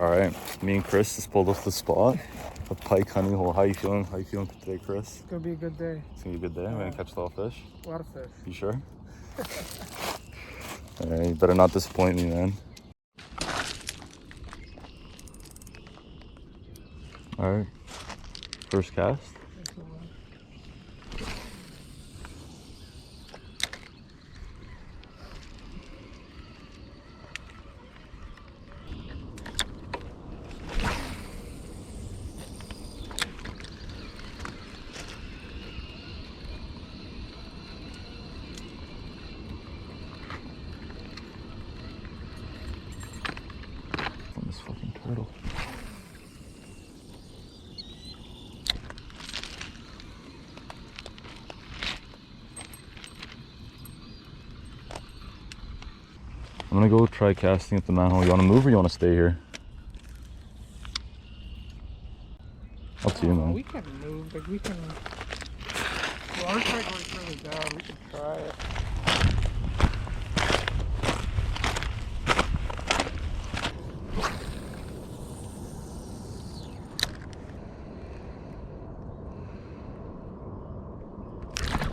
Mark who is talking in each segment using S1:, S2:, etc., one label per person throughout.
S1: All right, me and Chris just pulled up the spot. The Pike honey hole. How you feeling? How you feeling today, Chris?
S2: It's gonna be a good day.
S1: It's gonna be a good day. We're gonna catch a lot of fish.
S2: A lot of fish.
S1: You sure? All right, you better not disappoint me, man. All right, first cast. This fucking turtle. I'm gonna go try casting at the manhole. You wanna move or you wanna stay here? Up to you, man.
S2: We can move, like we can. Well, our tide goes really down. We can try it.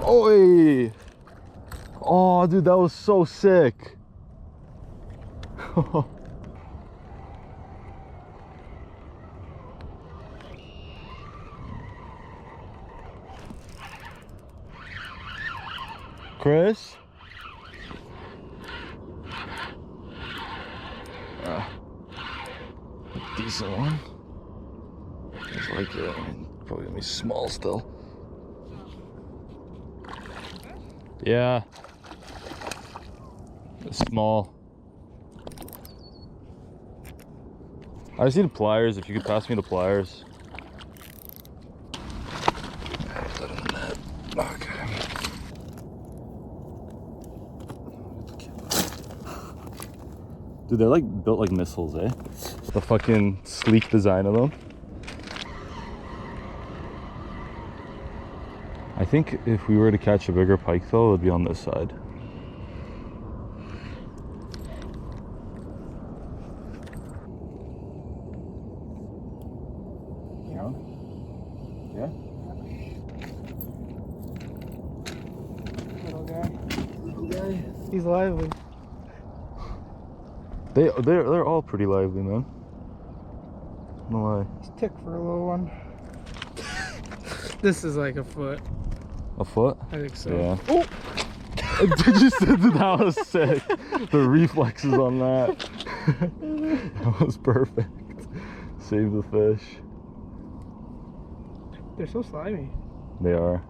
S1: Oi! Oh, dude, that was so sick. Chris? Decent one. It's like, probably gonna be small still. Yeah. It's small. I just need pliers. If you could pass me the pliers. Okay. Dude, they're like built like missiles, eh? The fucking sleek design of them. I think if we were to catch a bigger pike though, it would be on this side. Yeah?
S2: Little guy.
S1: Little guy.
S2: He's lively.
S1: They're all pretty lively, man. No lie.
S2: He's tick for a little one. This is like a foot.
S1: A foot?
S2: I think so.
S1: Yeah.
S2: Oh!
S1: Did you say that was sick? The reflexes on that. That was perfect. Save the fish.
S2: They're so slimy.
S1: They are.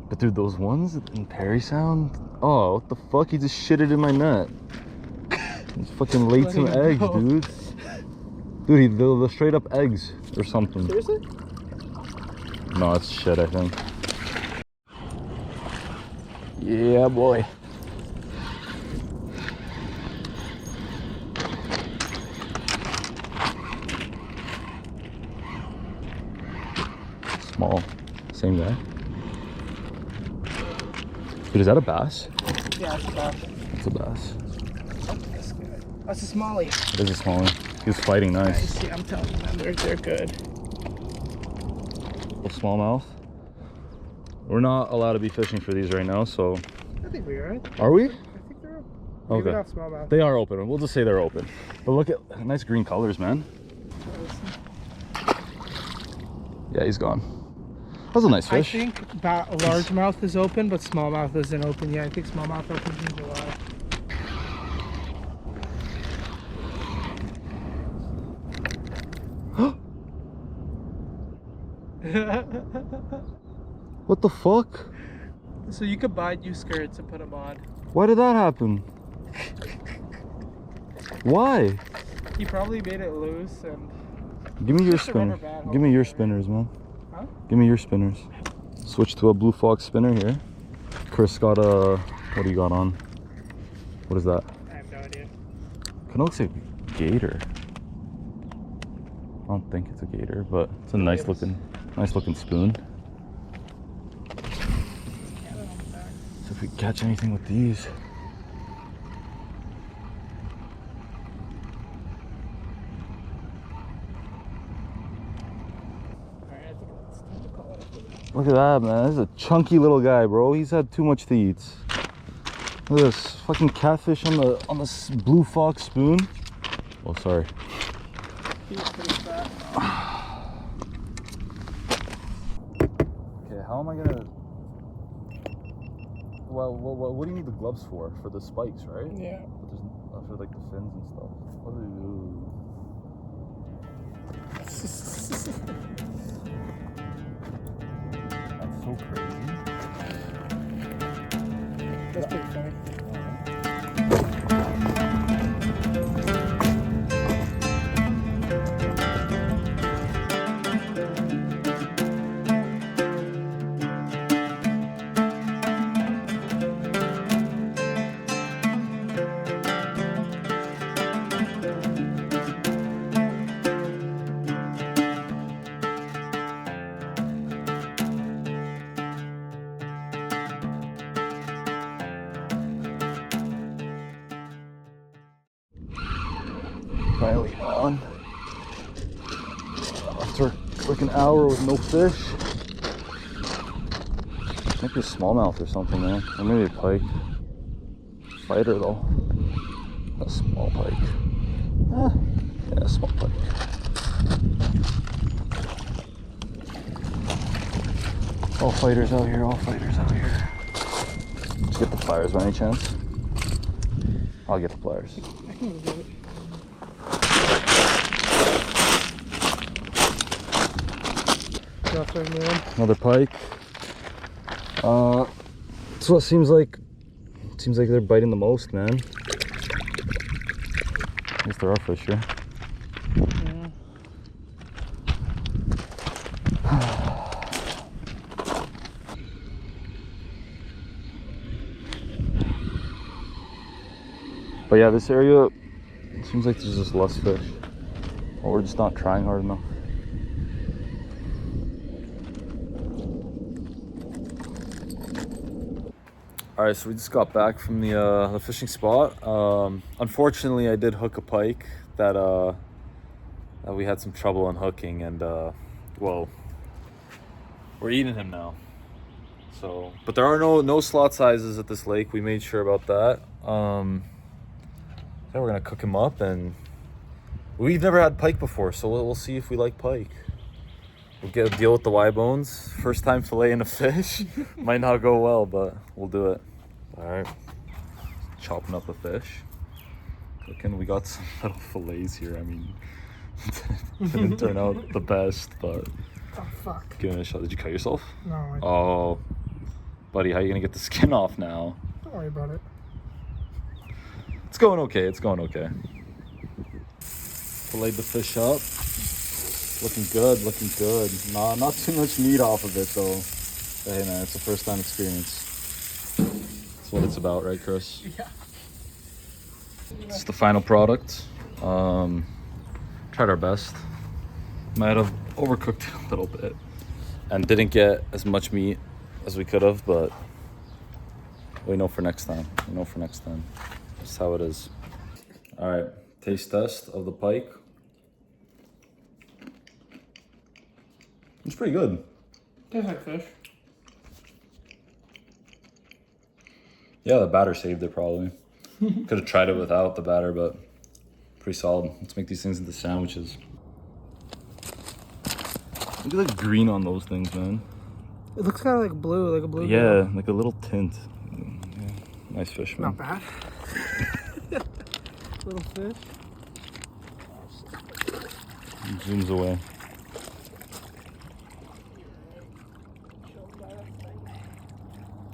S1: But dude, those ones in Perry Sound, oh, what the fuck? He just shitted in my net. He's fucking laid some eggs, dude. Dude, they're straight up eggs or something.
S2: Seriously?
S1: No, it's shit, I think. Yeah, boy. Small. Same guy. Dude, is that a bass?
S2: Yeah, it's a bass.
S1: It's a bass.
S2: Oh, that's good. That's a smallie.
S1: It is a small one. He was fighting nice.
S2: Yeah, I'm telling you, man, they're good.
S1: Little smallmouth. We're not allowed to be fishing for these right now, so.
S2: I think we are.
S1: Are we?
S2: I think they're open.
S1: Okay.
S2: Maybe not smallmouth.
S1: They are open. We'll just say they're open. But look at nice green colors, man. Yeah, he's gone. That was a nice fish.
S2: I think largemouth is open, but smallmouth isn't open yet. I think smallmouth opens in July.
S1: What the fuck?
S2: So you could buy new skirts and put them on.
S1: Why did that happen? Why?
S2: He probably made it loose and...
S1: Give me your
S2: Just a rubber
S1: spinner.
S2: band
S1: Give me your
S2: holder.
S1: spinners, man.
S2: Huh?
S1: Give me your spinners. Switch to a Blue Fox spinner here. Chris got a... What do you got on? What is that?
S2: I have no idea.
S1: Kind of looks like gator. I don't think it's a gator, but it's a nice looking spoon. So if we catch anything with these. Look at that, man. This is a chunky little guy, bro. He's had too much to eat. Look at this fucking catfish on the blue fox spoon. Oh, sorry.
S2: He was pretty fat.
S1: Okay, how am I gonna? Well, what do you need the gloves for? For the spikes, right?
S2: Yeah.
S1: But there's for like the fins and stuff. Ooh. That's so crazy.
S2: That's pretty funny.
S1: Finally on. After like an hour with no fish. Maybe a smallmouth or something, man. Or maybe a pike. Fighter though. A small pike. Yeah, a small pike. All fighters out here, all fighters out here. Did you get the pliers by any chance? I'll get the pliers.
S2: I can do it. That's right, man.
S1: Another pike. So it seems like they're biting the most, man. At least there are fish here.
S2: Yeah.
S1: But yeah, this area, it seems like there's just less fish. Or we're just not trying hard enough. All right, so we just got back from the fishing spot. Unfortunately, I did hook a pike that we had some trouble unhooking, and well, we're eating him now. So, but there are no slot sizes at this lake. We made sure about that. Yeah, we're gonna cook him up, and we've never had pike before, so we'll see if we like pike. We'll get a deal with the Y bones. First time filleting a fish. Might not go well, but we'll do it. All right, chopping up a fish, cooking. We got some little fillets here. I mean, didn't turn out the best, but
S2: Oh, fuck.
S1: give it a shot. Did you cut yourself?
S2: No, I
S1: Oh, buddy, how are you gonna get the skin off now?
S2: don't worry about it.
S1: It's going okay. It's going okay. Filleted the fish up. Looking good. Looking good. Nah, not too much meat off of it though. But hey man, it's a first time experience. That's what it's about, right, Chris?
S2: Yeah.
S1: It's the final product. Tried our best. Might have overcooked it a little bit and didn't get as much meat as we could have, but we know for next time. We know for next time. That's how it is. All right, taste test of the pike. It's pretty good.
S2: Tastes like fish.
S1: Yeah, the batter saved it probably. Could have tried it without the batter, but pretty solid. Let's make these things into sandwiches. Look at the green on those things, man.
S2: It looks kind of like blue, like a blue.
S1: Yeah, like a little tint. Yeah. Nice fish, man.
S2: Not bad. Little fish.
S1: Zooms away.